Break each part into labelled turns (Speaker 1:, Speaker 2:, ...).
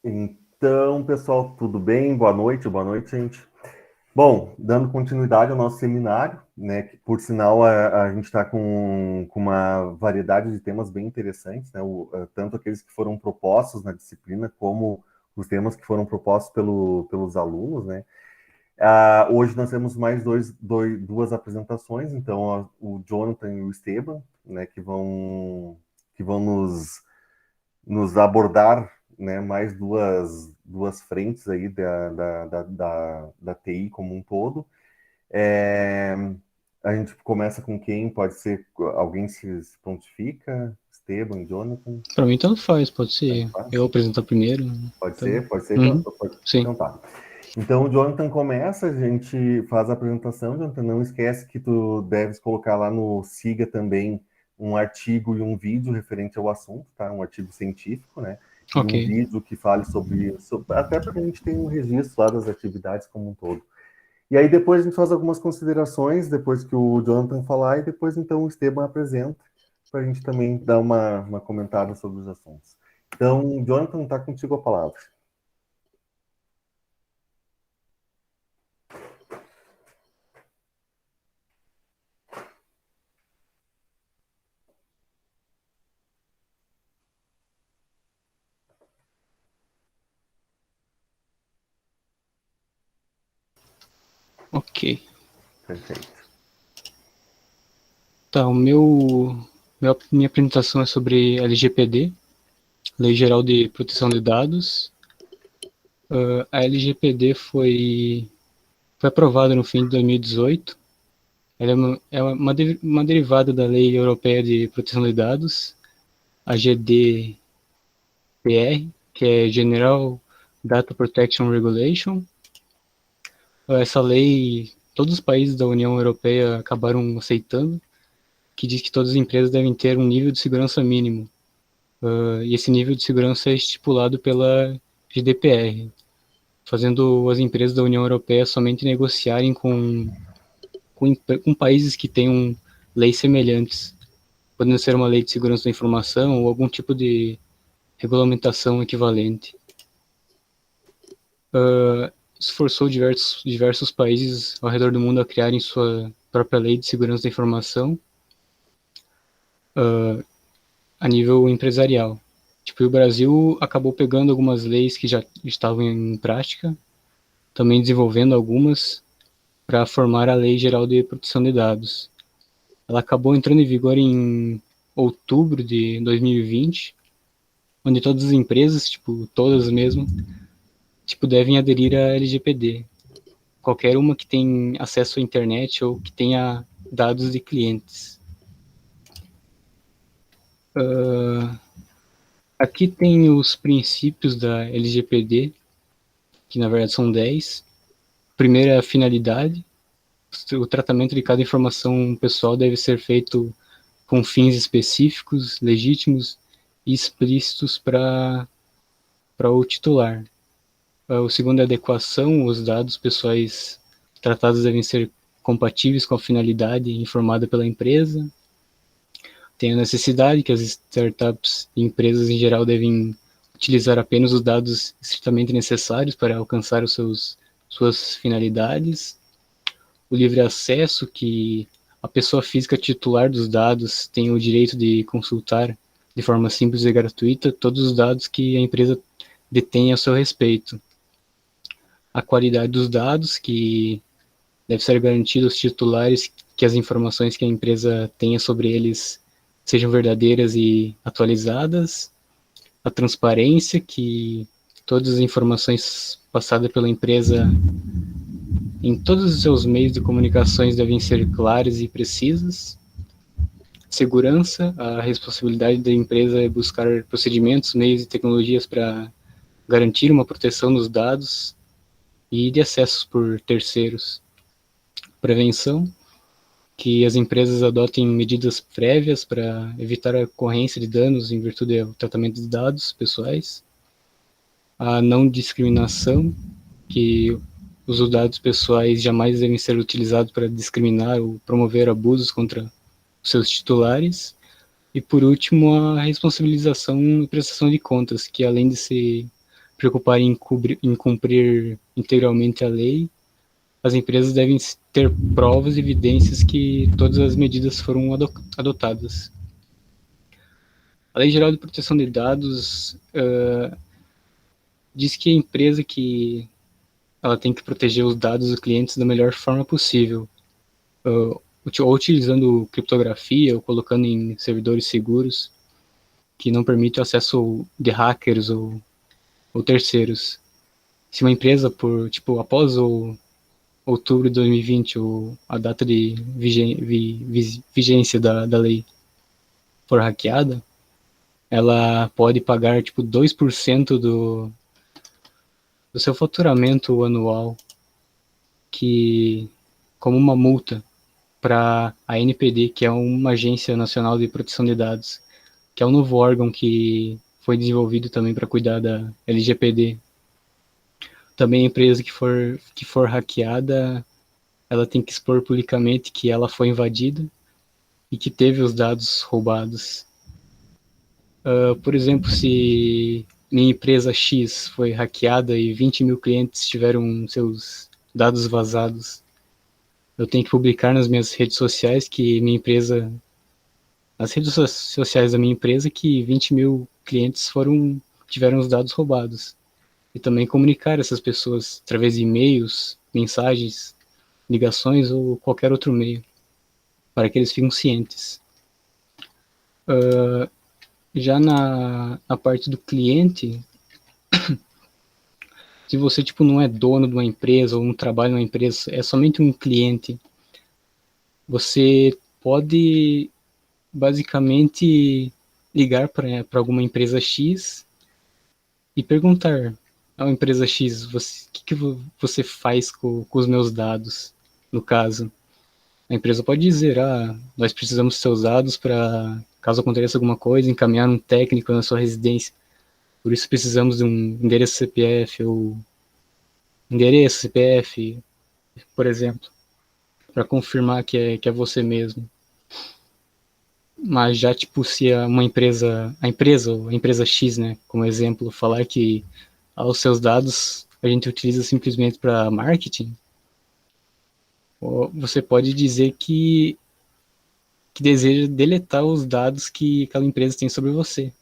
Speaker 1: Então, pessoal, tudo bem? Boa noite, gente. Bom, dando continuidade ao nosso seminário, né, que por sinal a gente está com uma variedade de temas bem interessantes, né, tanto aqueles que foram propostos na disciplina, como os temas que foram propostos pelos alunos, né. Hoje nós temos mais duas apresentações, então o Jonathan e o Esteban, né, que vão nos abordar, né, mais duas frentes aí da TI como um todo. A gente começa com quem? Pode ser alguém se prontifica? Esteban, Jonathan?
Speaker 2: Para mim, tanto faz, pode ser eu apresentar primeiro.
Speaker 1: Pode
Speaker 2: Então,
Speaker 1: ser?
Speaker 2: sim.
Speaker 1: Então tá. Então o Jonathan começa, a gente faz a apresentação. Jonathan, não esquece que tu deves colocar lá no Siga também um artigo e um vídeo referente ao assunto, tá? Um artigo científico, né? E
Speaker 2: Ok.
Speaker 1: um vídeo que fale sobre até para que a gente tenha um registro lá das atividades como um todo. E aí depois a gente faz algumas considerações, depois que o Jonathan falar, e depois então o Esteban apresenta, para a gente também dar uma comentada sobre os assuntos. Então, Jonathan, está contigo a palavra.
Speaker 2: Ok.
Speaker 1: Perfeito.
Speaker 2: Tá, minha apresentação é sobre LGPD, Lei Geral de Proteção de Dados. A LGPD foi aprovada no fim de 2018. Ela é uma derivada da Lei Europeia de Proteção de Dados, a GDPR, que é General Data Protection Regulation. Essa lei, todos os países da União Europeia acabaram aceitando, que diz que todas as empresas devem ter um nível de segurança mínimo. E esse nível de segurança é estipulado pela GDPR, fazendo as empresas da União Europeia somente negociarem com países que tenham leis semelhantes, podendo ser uma lei de segurança da informação ou algum tipo de regulamentação equivalente. Isso forçou diversos países ao redor do mundo a criarem sua própria lei de segurança da informação a nível empresarial. Tipo, o Brasil acabou pegando algumas leis que já estavam em prática, também desenvolvendo algumas para formar a Lei Geral de Proteção de Dados. Ela acabou entrando em vigor em outubro de 2020, onde todas as empresas, tipo, todas mesmo, tipo, devem aderir à LGPD. Qualquer uma que tem acesso à internet ou que tenha dados de clientes. Aqui tem os princípios da LGPD, que na verdade são 10. Primeiro é a finalidade. O tratamento de cada informação pessoal deve ser feito com fins específicos, legítimos e explícitos para o titular. O segundo é a adequação. Os dados pessoais tratados devem ser compatíveis com a finalidade informada pela empresa. Tem a necessidade, que as startups e empresas em geral devem utilizar apenas os dados estritamente necessários para alcançar suas finalidades. O livre acesso, que a pessoa física titular dos dados tem o direito de consultar de forma simples e gratuita todos os dados que a empresa detém a seu respeito. A qualidade dos dados, que deve ser garantida aos titulares que as informações que a empresa tenha sobre eles sejam verdadeiras e atualizadas. A transparência, que todas as informações passadas pela empresa em todos os seus meios de comunicações devem ser claras e precisas. Segurança, a responsabilidade da empresa é buscar procedimentos, meios e tecnologias para garantir uma proteção dos dados e de acessos por terceiros. Prevenção, que as empresas adotem medidas prévias para evitar a ocorrência de danos em virtude do tratamento de dados pessoais. A não discriminação, que os dados pessoais jamais devem ser utilizados para discriminar ou promover abusos contra seus titulares. E, por último, a responsabilização e prestação de contas, que além de se preocupar em cumprir integralmente a lei, as empresas devem ter provas e evidências que todas as medidas foram adotadas. A Lei Geral de Proteção de Dados diz que a empresa que ela tem que proteger os dados dos clientes da melhor forma possível, ou utilizando criptografia ou colocando em servidores seguros que não permitem o acesso de hackers ou terceiros. Se uma empresa, após o outubro de 2020, a data de vigência da lei, for hackeada, ela pode pagar 2% do seu faturamento anual que como uma multa para a NPD, que é uma Agência Nacional de Proteção de Dados, que é um novo órgão que foi desenvolvido também para cuidar da LGPD. Também a empresa que for hackeada, ela tem que expor publicamente que ela foi invadida e que teve os dados roubados. Por exemplo, se minha empresa X foi hackeada e 20 mil clientes tiveram seus dados vazados, eu tenho que publicar nas minhas redes sociais que minha empresa, nas redes sociais da minha empresa, que 20 mil clientes tiveram os dados roubados. E também comunicar essas pessoas através de e-mails, mensagens, ligações ou qualquer outro meio, para que eles fiquem cientes. Já na parte do cliente, se você não é dono de uma empresa ou não trabalha numa empresa, é somente um cliente, você pode basicamente ligar para alguma empresa X e perguntar à empresa X, o que você faz com os meus dados, no caso. A empresa pode dizer, nós precisamos dos seus dados para, caso aconteça alguma coisa, encaminhar um técnico na sua residência. Por isso precisamos de um endereço CPF ou endereço CPF, por exemplo, para confirmar que é você mesmo. Mas já, se uma empresa, a empresa X, né, como exemplo, falar que os seus dados a gente utiliza simplesmente para marketing, você pode dizer que deseja deletar os dados que aquela empresa tem sobre você.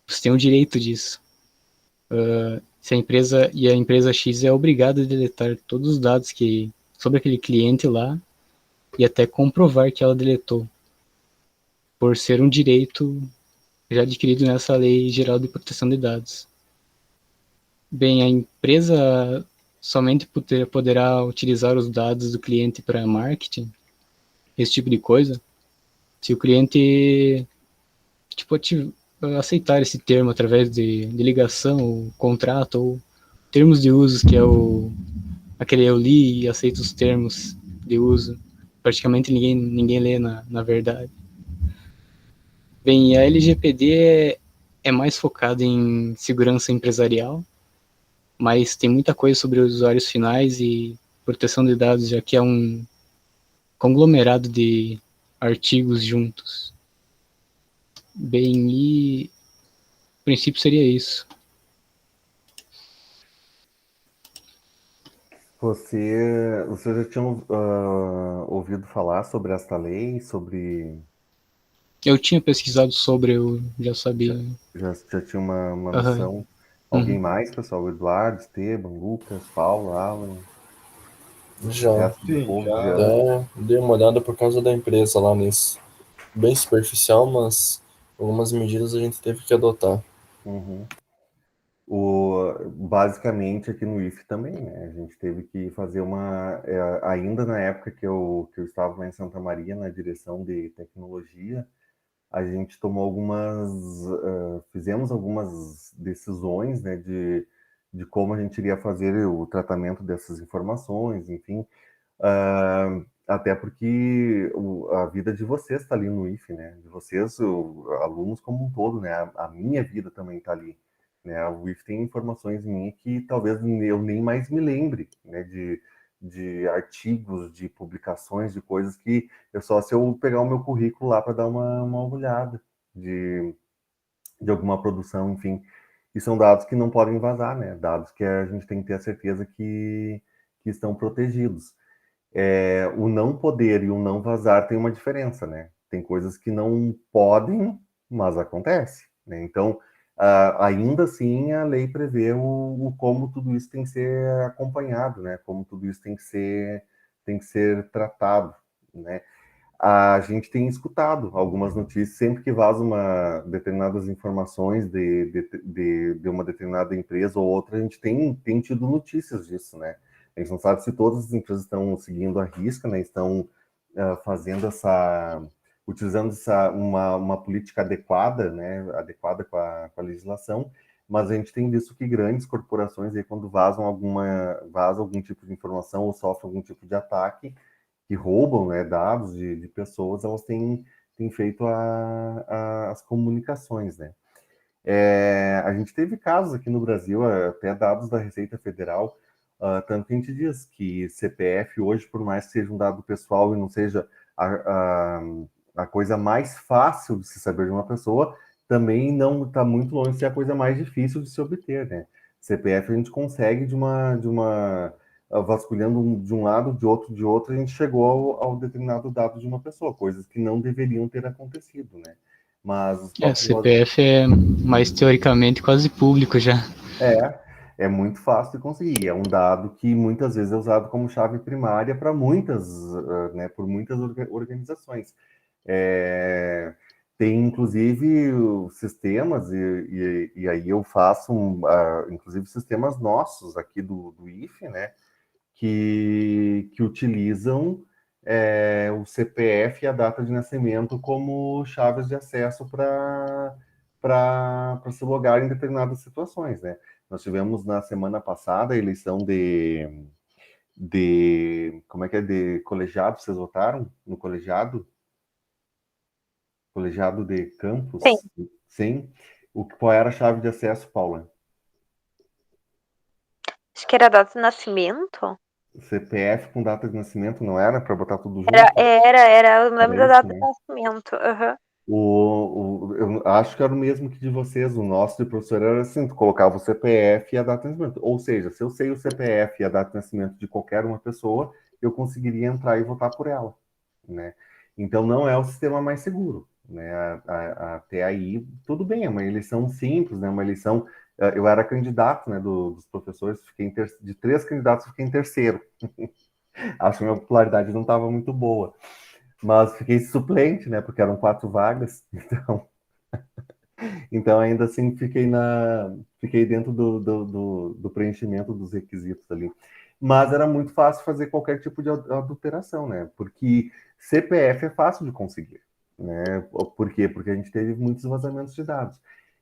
Speaker 2: Você tem o direito disso. Se a empresa X é obrigada a deletar todos os dados sobre aquele cliente lá e até comprovar que ela deletou, por ser um direito já adquirido nessa Lei Geral de Proteção de Dados. Bem, a empresa somente poderá utilizar os dados do cliente para marketing, esse tipo de coisa, se o cliente aceitar esse termo através de ligação, ou contrato, ou termos de usos, que é aquele eu li e aceito os termos de uso. Praticamente ninguém lê na verdade. Bem, a LGPD é mais focada em segurança empresarial, mas tem muita coisa sobre os usuários finais e proteção de dados, já que é um conglomerado de artigos juntos. Bem, e o princípio seria isso.
Speaker 1: Você já tinha ouvido falar sobre esta lei,
Speaker 2: Eu tinha pesquisado sobre, eu já sabia.
Speaker 1: já tinha uma
Speaker 2: Aham.
Speaker 1: noção? Alguém
Speaker 2: Uhum.
Speaker 1: mais, pessoal? O Eduardo, Esteban, Lucas, Paulo, Alan, o
Speaker 3: Já,
Speaker 1: resto do
Speaker 4: Sim,
Speaker 1: povo
Speaker 4: já.
Speaker 1: já.
Speaker 3: até dei uma olhada por causa da empresa lá nisso. Bem superficial, mas algumas medidas a gente teve que adotar.
Speaker 1: Uhum. Basicamente aqui no IF também, né? A gente teve que fazer ainda na época que eu estava lá em Santa Maria, na direção de tecnologia, a gente tomou fizemos algumas decisões, né, de como a gente iria fazer o tratamento dessas informações, enfim, até porque a vida de vocês está ali no IF, né, de vocês, alunos como um todo, né, a minha vida também está ali, né, o IF tem informações minhas que talvez eu nem mais me lembre, né, de artigos, de publicações, de coisas que só se eu pegar o meu currículo lá para dar uma olhada de alguma produção, enfim. e são dados que não podem vazar, né? Dados que a gente tem que ter a certeza que estão protegidos. O não poder e o não vazar tem uma diferença, né? Tem coisas que não podem, mas acontece, né? Então, ainda assim, a lei prevê o como tudo isso tem que ser acompanhado, né? Como tudo isso tem que ser tratado, né? A gente tem escutado algumas notícias, sempre que vaza determinadas informações de uma determinada empresa ou outra, a gente tem tido notícias disso, né? A gente não sabe se todas as empresas estão seguindo a risca, né? Estão fazendo utilizando uma política adequada, né? Adequada com a legislação, mas a gente tem visto que grandes corporações, aí, quando vazam algum tipo de informação ou sofrem algum tipo de ataque, que roubam, né, dados de pessoas, elas têm feito as comunicações, né? A gente teve casos aqui no Brasil, até dados da Receita Federal, tanto que a gente diz que CPF hoje, por mais que seja um dado pessoal e não seja a coisa mais fácil de se saber de uma pessoa, também não está muito longe de ser a coisa mais difícil de se obter, né? CPF a gente consegue vasculhando de um lado, de outro, a gente chegou ao determinado dado de uma pessoa, coisas que não deveriam ter acontecido, né? Mas os próprios
Speaker 2: CPF é mais teoricamente quase público já.
Speaker 1: é muito fácil de conseguir. É um dado que muitas vezes é usado como chave primária para né, por muitas organizações. Tem inclusive sistemas, e aí eu faço, inclusive, sistemas nossos aqui do IFE, né, que utilizam o CPF e a data de nascimento como chaves de acesso para se logar em determinadas situações, né? Nós tivemos na semana passada a eleição como é que é, de colegiado, vocês votaram no colegiado? Colegiado de
Speaker 4: Sim.
Speaker 1: campus? Sim. Qual era a chave de acesso, Paula?
Speaker 4: Acho que era data de nascimento.
Speaker 1: CPF com data de nascimento, não era? Para botar tudo junto?
Speaker 4: Era, eu lembro da
Speaker 1: isso,
Speaker 4: data
Speaker 1: né?
Speaker 4: de nascimento. Uhum.
Speaker 1: Eu acho que era o mesmo que de vocês. O nosso de professor era assim: tu colocava o CPF e a data de nascimento. Ou seja, se eu sei o CPF e a data de nascimento de qualquer uma pessoa, eu conseguiria entrar e votar por ela, né? Então não é o sistema mais seguro, né? Até aí, tudo bem, é uma eleição simples, né? Uma eleição. Eu era candidato, né, dos professores, de 3 candidatos, fiquei em terceiro. Acho que a minha popularidade não estava muito boa. Mas fiquei suplente, né? Porque eram 4 vagas. Então ainda assim fiquei dentro do preenchimento dos requisitos ali. Mas era muito fácil fazer qualquer tipo de adulteração, né? Porque CPF é fácil de conseguir, né? Por quê? Porque a gente teve muitos vazamentos de dados.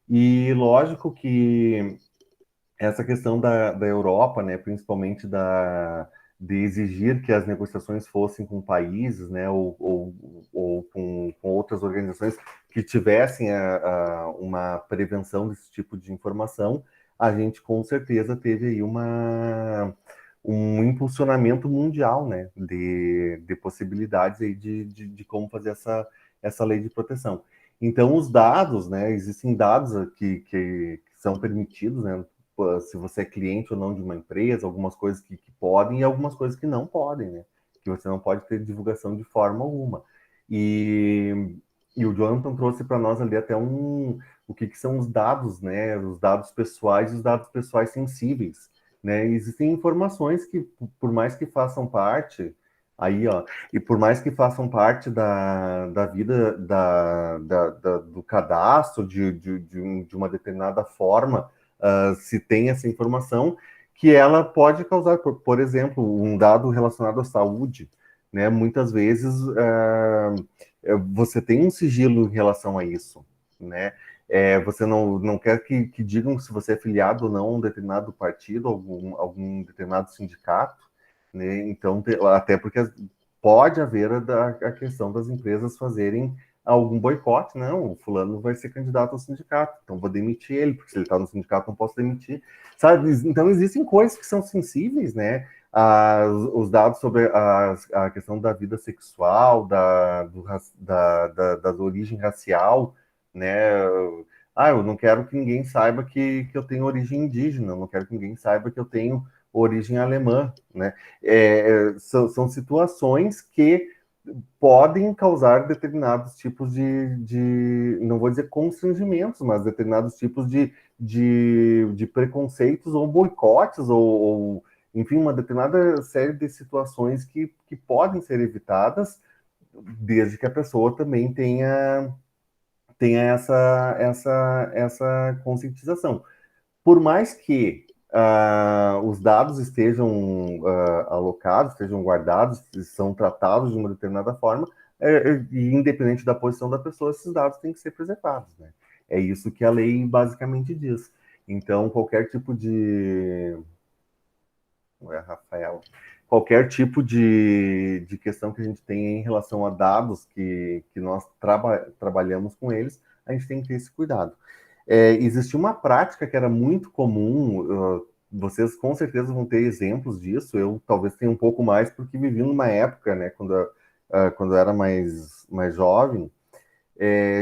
Speaker 1: E lógico que essa questão da Europa, né, principalmente de exigir que as negociações fossem com países, né, ou com outras organizações que tivessem uma prevenção desse tipo de informação, a gente com certeza teve aí um impulsionamento mundial, né, de possibilidades aí de como fazer essa lei de proteção. Então, os dados, né, existem dados que são permitidos, né, se você é cliente ou não de uma empresa, algumas coisas que podem e algumas coisas que não podem, né? Que você não pode ter divulgação de forma alguma. E o Jonathan trouxe para nós ali até o que são os dados, né? Os dados pessoais e os dados pessoais sensíveis, né? Existem informações que, por mais que façam parte, aí, ó, e por mais que façam parte da vida do cadastro de uma determinada forma, se tem essa informação, que ela pode causar, por exemplo, um dado relacionado à saúde, né? Muitas vezes você tem um sigilo em relação a isso, né? Você não quer que digam se você é filiado ou não a um determinado partido, algum determinado sindicato, né? Então, até porque pode haver a questão das empresas fazerem algum boicote, não, o fulano vai ser candidato ao sindicato, então vou demitir ele, porque se ele está no sindicato não posso demitir, sabe? Então existem coisas que são sensíveis, né? Os dados sobre a questão da vida sexual, da origem racial, né? eu não quero que ninguém saiba que eu tenho origem indígena, eu não quero que ninguém saiba que eu tenho origem alemã, né? São situações que podem causar determinados tipos não vou dizer constrangimentos, mas determinados tipos de preconceitos ou boicotes, ou, enfim, uma determinada série de situações que podem ser evitadas, desde que a pessoa também tenha essa conscientização. Por mais que os dados estejam alocados, estejam guardados, são tratados de uma determinada forma, e independente da posição da pessoa, esses dados têm que ser preservados, né? É isso que a lei basicamente diz. Então, qualquer tipo de... Rafael, qualquer tipo de questão que a gente tem em relação a dados que nós trabalhamos com eles, a gente tem que ter esse cuidado. Existia uma prática que era muito comum, vocês com certeza vão ter exemplos disso, eu talvez tenha um pouco mais, porque vivi numa época, né, quando eu era mais jovem,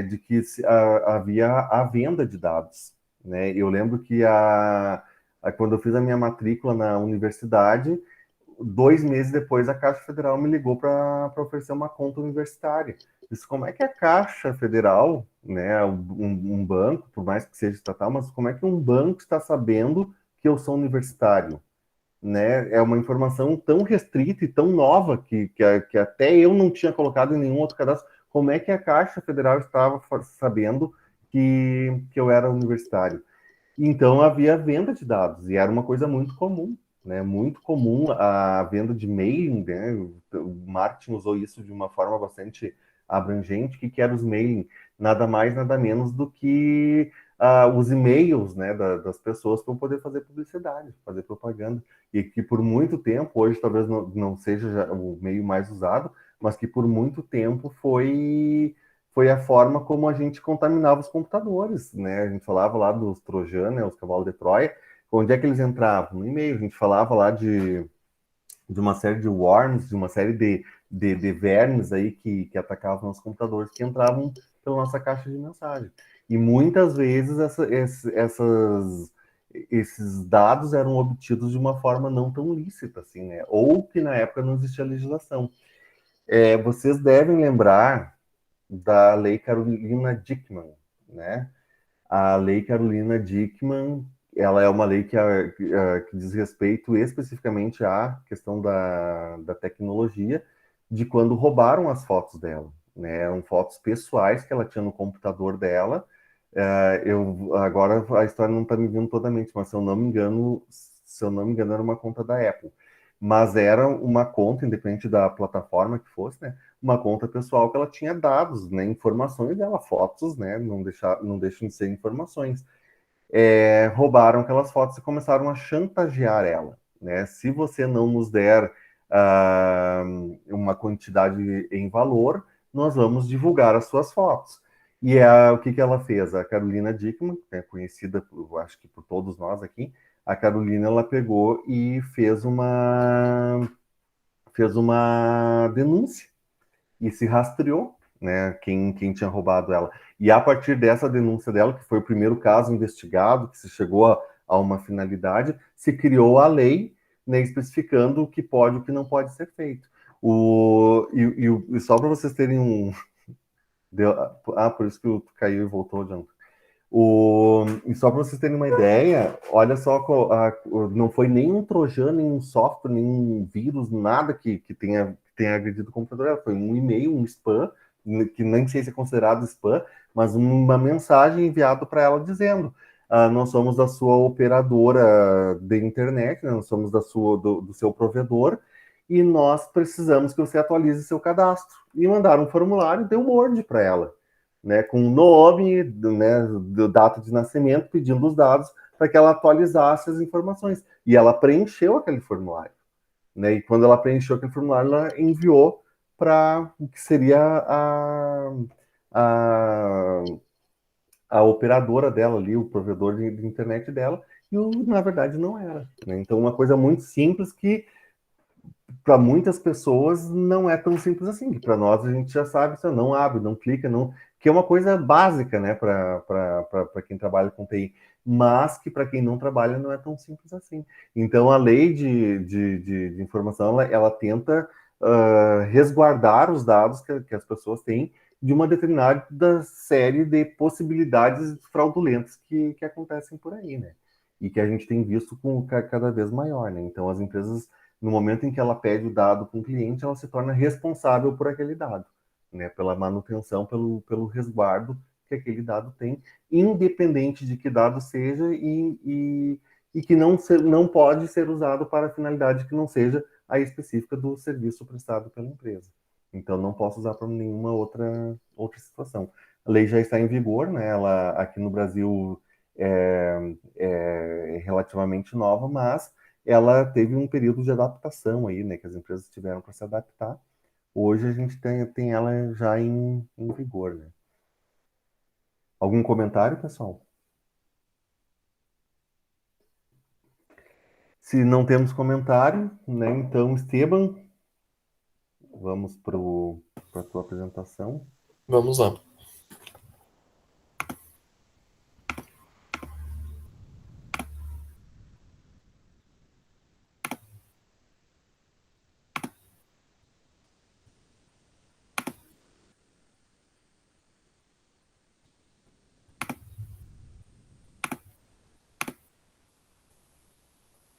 Speaker 1: de que havia a venda de dados, né? Eu lembro que quando eu fiz a minha matrícula na universidade, 2 meses depois a Caixa Federal me ligou para oferecer uma conta universitária. Isso, como é que a Caixa Federal, né, um banco, por mais que seja estatal, mas como é que um banco está sabendo que eu sou universitário? Né? É uma informação tão restrita e tão nova que até eu não tinha colocado em nenhum outro cadastro. Como é que a Caixa Federal estava sabendo que eu era universitário? Então havia venda de dados, e era uma coisa muito comum, né? Muito comum a venda de mailing, né? O marketing usou isso de uma forma bastante abrangente. O que era os mailing? Nada mais, nada menos do que os e-mails, né, das pessoas para poder fazer publicidade, fazer propaganda. E que por muito tempo, hoje talvez não seja o meio mais usado, mas que por muito tempo foi a forma como a gente contaminava os computadores, né? A gente falava lá dos trojanos, né, os cavalos de Troia. Onde é que eles entravam? No e-mail. A gente falava lá de uma série de worms, de uma série de vermes aí que atacavam os computadores, que entravam pela nossa caixa de mensagem. E muitas vezes esses dados eram obtidos de uma forma não tão lícita, assim, né? Ou que na época não existia legislação. Vocês devem lembrar da Lei Carolina Dickmann, né? A Lei Carolina Dickmann, ela é uma lei que diz respeito especificamente à questão da tecnologia, de quando roubaram as fotos dela, né? Eram fotos pessoais que ela tinha no computador dela. Agora a história não está me vindo totalmente, mas se eu não me engano, era uma conta da Apple. Mas era uma conta, independente da plataforma que fosse, né? Uma conta pessoal que ela tinha dados, né? Informações dela, fotos, né? Não deixam de ser informações. Roubaram aquelas fotos e começaram a chantagear ela, né? Se você não nos der uma quantidade em valor, nós vamos divulgar as suas fotos. E o que ela fez? A Carolina Dickmann, que é conhecida, acho que por todos nós aqui, a Carolina, ela pegou e fez uma denúncia e se rastreou, né, quem tinha roubado ela. E a partir dessa denúncia dela, que foi o primeiro caso investigado, que se chegou a uma finalidade, se criou a lei, né, especificando o que pode e o que não pode ser feito. E só para vocês terem por isso que o caiu e voltou, John. E só para vocês terem uma ideia, olha só, não foi nem um trojano, nem um software, nem um vírus, nada que tenha agredido o computador. Foi um e-mail, um spam, que nem sei se é considerado spam, mas uma mensagem enviada para ela dizendo: nós somos da sua operadora de internet, né? Nós somos do seu provedor, e nós precisamos que você atualize seu cadastro. E mandaram um formulário e deu um Word para ela, né, com o nome, né, data de nascimento, pedindo os dados para que ela atualizasse as informações. E ela preencheu aquele formulário, né? E quando ela preencheu aquele formulário, ela enviou para o que seria a, a operadora dela ali, o provedor de internet dela, e na verdade não era, né? Então, uma coisa muito simples que para muitas pessoas não é tão simples assim. Para nós a gente já sabe, você não abre, não clica, não que é uma coisa básica, né, para quem trabalha com TI, mas que para quem não trabalha não é tão simples assim. Então, a lei de informação, ela tenta resguardar os dados que as pessoas têm de uma determinada série de possibilidades fraudulentas que acontecem por aí, né? E que a gente tem visto com cada vez maior, né? Então, as empresas, no momento em que ela pede o dado para um cliente, ela se torna responsável por aquele dado, né? Pela manutenção, pelo resguardo que aquele dado tem, independente de que dado seja e que não pode ser usado para finalidade que não seja a específica do serviço prestado pela empresa. Então, não posso usar para nenhuma outra situação. A lei já está em vigor, né? Ela aqui no Brasil é relativamente nova, mas ela teve um período de adaptação aí, né? Que as empresas tiveram para se adaptar. Hoje a gente tem ela já em vigor, né? Algum comentário, pessoal? Se não temos comentário, né? Então, Esteban, vamos para a tua apresentação.
Speaker 3: Vamos lá.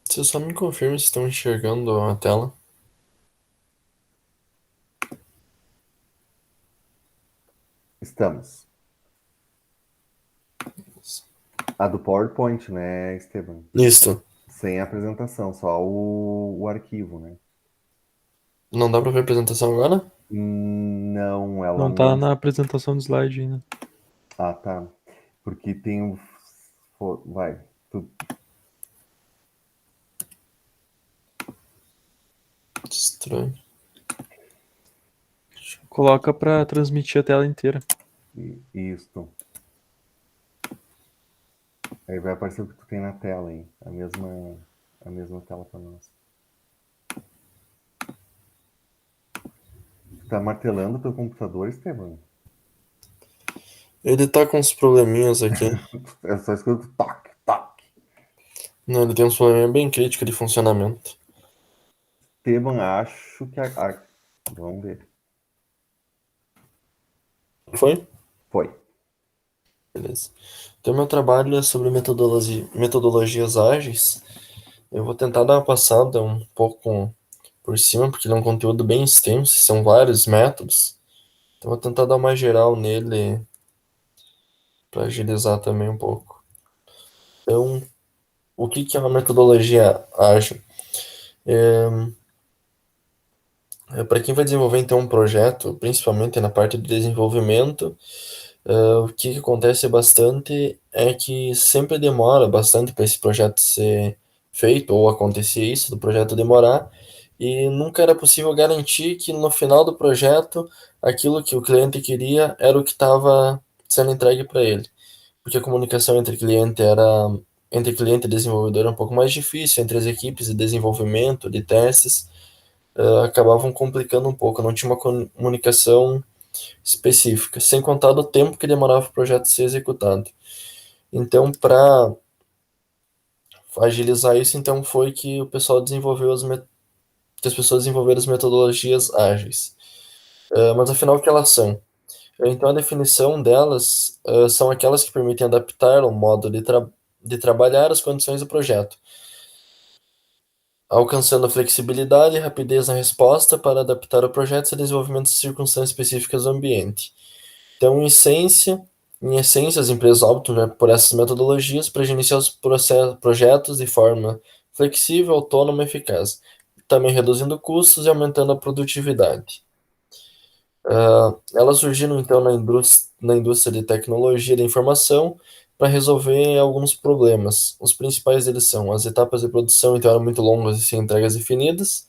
Speaker 3: Você só me confirma se estão enxergando a tela.
Speaker 1: Estamos. A do PowerPoint, né, Esteban?
Speaker 3: Isso.
Speaker 1: Sem apresentação, só o arquivo, né?
Speaker 3: Não dá pra ver a apresentação agora?
Speaker 1: Não, ela
Speaker 5: Não tá na apresentação do slide ainda.
Speaker 1: Ah, tá. Porque tem o. Vai.
Speaker 3: Estranho.
Speaker 5: Coloca pra transmitir a tela inteira.
Speaker 1: Isso. Aí vai aparecer o que tu tem na tela aí. A mesma tela para nós. Tu tá martelando o teu computador, Esteban?
Speaker 3: Ele tá com uns probleminhas aqui.
Speaker 1: É só escuto toque, toque.
Speaker 3: Não, ele tem uns probleminhas bem críticos de funcionamento.
Speaker 1: Esteban, acho que vamos ver.
Speaker 3: Foi?
Speaker 1: Foi.
Speaker 3: Beleza. Então, meu trabalho é sobre metodologias ágeis. Eu vou tentar dar uma passada um pouco por cima, porque ele é um conteúdo bem extenso, são vários métodos. Então, vou tentar dar uma geral nele para agilizar também um pouco. Então, o que é uma metodologia ágil? Para quem vai desenvolver então um projeto, principalmente na parte de desenvolvimento, o que acontece bastante é que sempre demora bastante para esse projeto ser feito, ou acontecer isso, do projeto demorar, e nunca era possível garantir que no final do projeto aquilo que o cliente queria era o que estava sendo entregue para ele. Porque a comunicação entre cliente e desenvolvedor era um pouco mais difícil, entre as equipes de desenvolvimento, de testes, acabavam complicando um pouco, não tinha uma comunicação específica, sem contar do tempo que demorava para o projeto ser executado. Então, para agilizar isso, então foi que o pessoal desenvolveu que as pessoas desenvolveram as metodologias ágeis. Mas afinal, o que elas são? Então, a definição delas são aquelas que permitem adaptar o modo de trabalhar às condições do projeto, alcançando flexibilidade e rapidez na resposta para adaptar o projeto ao desenvolvimento de circunstâncias específicas do ambiente. Então, em essência, as empresas optam, né, por essas metodologias para iniciar os projetos de forma flexível, autônoma e eficaz, também reduzindo custos e aumentando a produtividade. Elas surgiram, então, na indústria de tecnologia da informação para resolver alguns problemas. Os principais deles são as etapas de produção, então, eram muito longas e sem entregas definidas,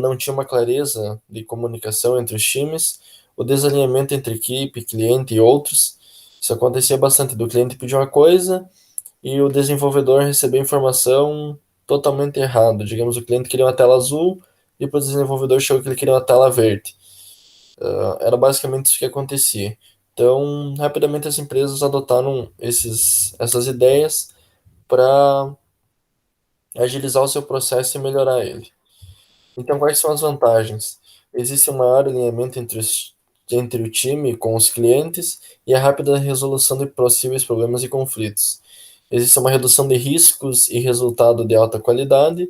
Speaker 3: não tinha uma clareza de comunicação entre os times, o desalinhamento entre equipe, cliente e outros. Isso acontecia bastante, do cliente pedir uma coisa e o desenvolvedor receber informação totalmente errada. Digamos, o cliente queria uma tela azul e para o desenvolvedor chegou que ele queria uma tela verde. Era basicamente isso que acontecia. Então, rapidamente as empresas adotaram essas ideias para agilizar o seu processo e melhorar ele. Então, quais são as vantagens? Existe um maior alinhamento entre o time com os clientes e a rápida resolução de possíveis problemas e conflitos. Existe uma redução de riscos e resultado de alta qualidade,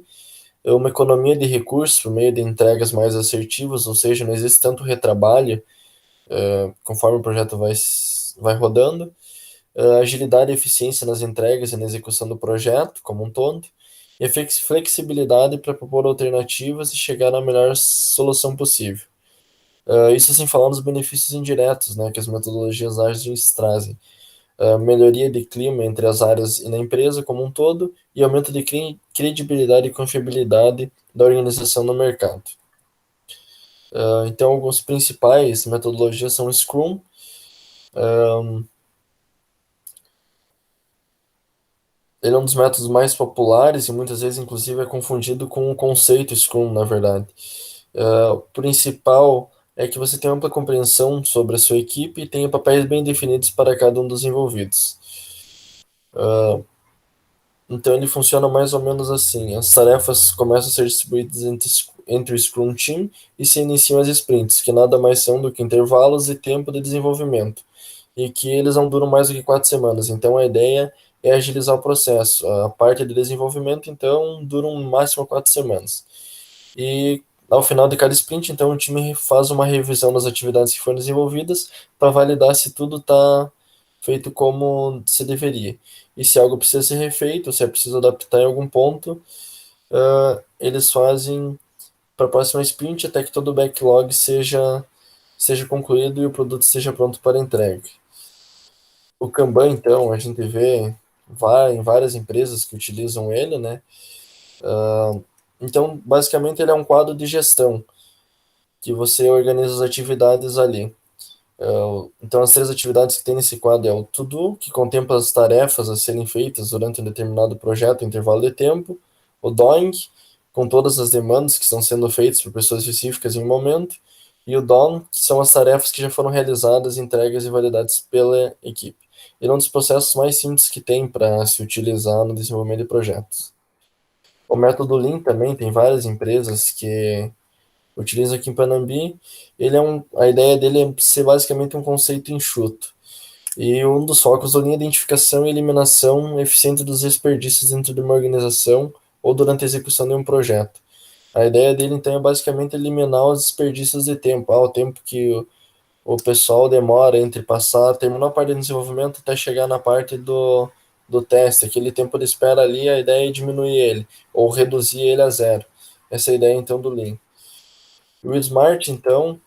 Speaker 3: uma economia de recursos por meio de entregas mais assertivas, ou seja, não existe tanto retrabalho conforme o projeto vai rodando, agilidade e eficiência nas entregas e na execução do projeto como um todo, e a flexibilidade para propor alternativas e chegar à melhor solução possível. Isso sem falar nos benefícios indiretos, né, que as metodologias ágeis trazem. Melhoria de clima entre as áreas e na empresa como um todo, e aumento de credibilidade e confiabilidade da organização no mercado. Então, algumas principais metodologias são o Scrum. Ele é um dos métodos mais populares e muitas vezes, inclusive, é confundido com o conceito Scrum, na verdade. O principal é que você tem ampla compreensão sobre a sua equipe e tenha papéis bem definidos para cada um dos envolvidos. Então ele funciona mais ou menos assim: as tarefas começam a ser distribuídas entre o Scrum Team e se iniciam as sprints, que nada mais são do que intervalos e tempo de desenvolvimento, e que eles não duram mais do que 4 semanas. Então a ideia é agilizar o processo. A parte de desenvolvimento, então, dura um máximo 4 semanas. E ao final de cada sprint, então, o time faz uma revisão das atividades que foram desenvolvidas para validar se tudo está feito como se deveria. E se algo precisa ser refeito, se é preciso adaptar em algum ponto, eles fazem para a próxima sprint até que todo o backlog seja concluído e o produto esteja pronto para entrega. O Kanban, então, a gente vê em várias empresas que utilizam ele, né? Então, basicamente, ele é um quadro de gestão que você organiza as atividades ali. Então, as 3 atividades que tem nesse quadro é o To-Do, que contempla as tarefas a serem feitas durante um determinado projeto, intervalo de tempo. O Doing, com todas as demandas que estão sendo feitas por pessoas específicas em um momento. E o Done, que são as tarefas que já foram realizadas, entregas e validadas pela equipe. Ele é um dos processos mais simples que tem para se utilizar no desenvolvimento de projetos. O método Lean também tem várias empresas que utilizam aqui em Panambi. A ideia dele é ser basicamente um conceito enxuto. E um dos focos do Lean é a identificação e eliminação eficiente dos desperdícios dentro de uma organização ou durante a execução de um projeto. A ideia dele, então, é basicamente eliminar os desperdícios de tempo. O tempo que o pessoal demora entre terminar a parte de desenvolvimento até chegar na parte do teste. Aquele tempo de espera ali, a ideia é diminuir ele, ou reduzir ele a zero. Essa é a ideia, então, do Lean. O Smart, então,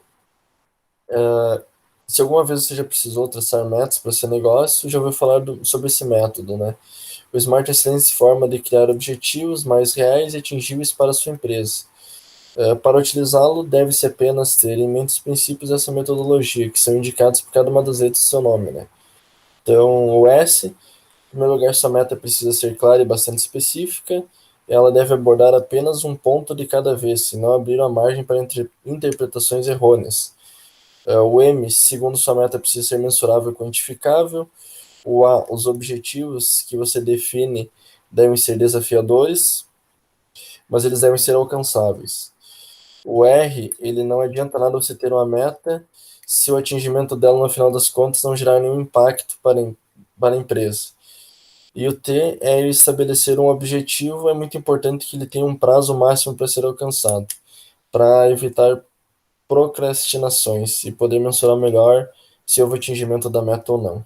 Speaker 3: se alguma vez você já precisou traçar metas para seu negócio, já ouviu falar sobre esse método, né? O Smart é uma excelente forma de criar objetivos mais reais e atingíveis para a sua empresa. Para utilizá-lo, deve-se apenas ter em mente os princípios dessa metodologia, que são indicados por cada uma das letras do seu nome, né? Então, o S, em primeiro lugar, sua meta precisa ser clara e bastante específica. Ela deve abordar apenas um ponto de cada vez, e não abrir a margem para interpretações errôneas. O M, segundo sua meta, precisa ser mensurável e quantificável. O A, os objetivos que você define devem ser desafiadores, mas eles devem ser alcançáveis. O R, ele não adianta nada você ter uma meta se o atingimento dela, no final das contas, não gerar nenhum impacto para a empresa. E o T é estabelecer um objetivo, é muito importante que ele tenha um prazo máximo para ser alcançado, para evitar procrastinações e poder mensurar melhor se houve atingimento da meta ou não.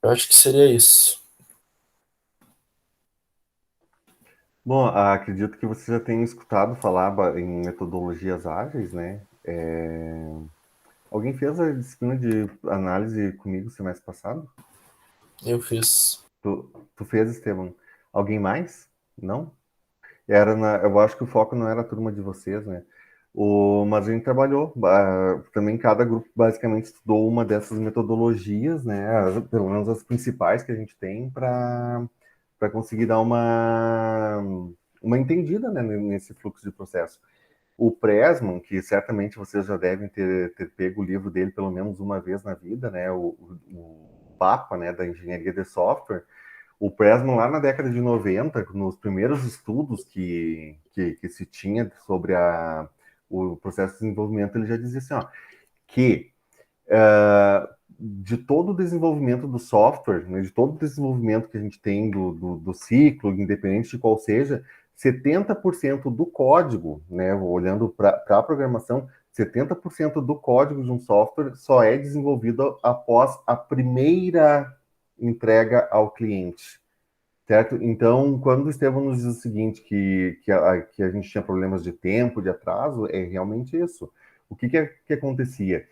Speaker 3: Eu acho que seria isso.
Speaker 1: Bom, acredito que você já tenha escutado falar em metodologias ágeis, né? Alguém fez a disciplina de análise comigo semestre passado?
Speaker 3: Eu fiz.
Speaker 1: Tu fez, Esteban? Alguém mais? Não? Eu acho que o foco não era a turma de vocês, né? Mas a gente trabalhou, também cada grupo basicamente estudou uma dessas metodologias, né? Pelo menos as principais que a gente tem para conseguir dar uma entendida, né, nesse fluxo de processo. O Pressman, que certamente vocês já devem ter pego o livro dele pelo menos uma vez na vida, né? O Papa, né, da engenharia de software. O Pressman, lá na década de 90, nos primeiros estudos que se tinha sobre o processo de desenvolvimento, ele já dizia assim, ó, que de todo o desenvolvimento do software, né, de todo o desenvolvimento que a gente tem do ciclo, independente de qual seja, 70% do código, né, olhando para a programação, 70% do código de um software só é desenvolvido após a primeira entrega ao cliente. Certo? Então, quando o Estevão nos diz o seguinte, que a gente tinha problemas de tempo, de atraso, é realmente isso. O que acontecia?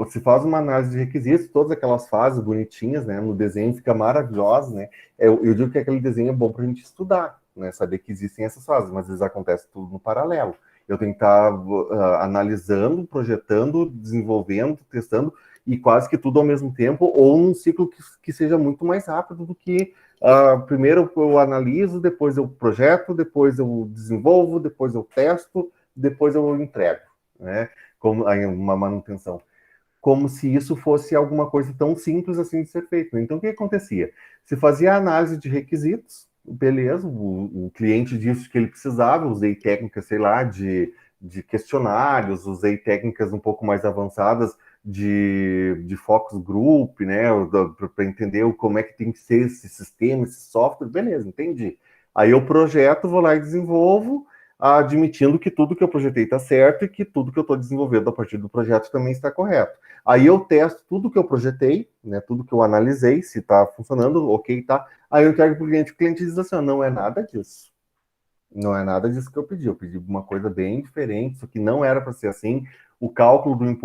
Speaker 1: Se faz uma análise de requisitos, todas aquelas fases bonitinhas, né, no desenho fica maravilhoso, né? Eu digo que aquele desenho é bom para a gente estudar, né? Saber que existem essas fases, mas às vezes acontece tudo no paralelo. Eu tenho que estar analisando, projetando, desenvolvendo, testando, e quase que tudo ao mesmo tempo, ou num ciclo que seja muito mais rápido do que primeiro eu analiso, depois eu projeto, depois eu desenvolvo, depois eu testo, depois eu entrego, né? Como aí uma manutenção. Como se isso fosse alguma coisa tão simples assim de ser feito. Então, o que acontecia? Se fazia a análise de requisitos, beleza, o cliente disse que ele precisava, usei técnicas, sei lá, de questionários, usei técnicas um pouco mais avançadas de focus group, né, para entender como é que tem que ser esse sistema, esse software, beleza, entendi. Aí eu projeto, vou lá e desenvolvo, admitindo que tudo que eu projetei está certo e que tudo que eu estou desenvolvendo a partir do projeto também está correto. Aí eu testo tudo que eu projetei, né, tudo que eu analisei, se está funcionando, ok, tá. Aí eu entrego para o cliente diz assim, não é nada disso. Não é nada disso que eu pedi uma coisa bem diferente, isso que não era para ser assim. O cálculo do imposto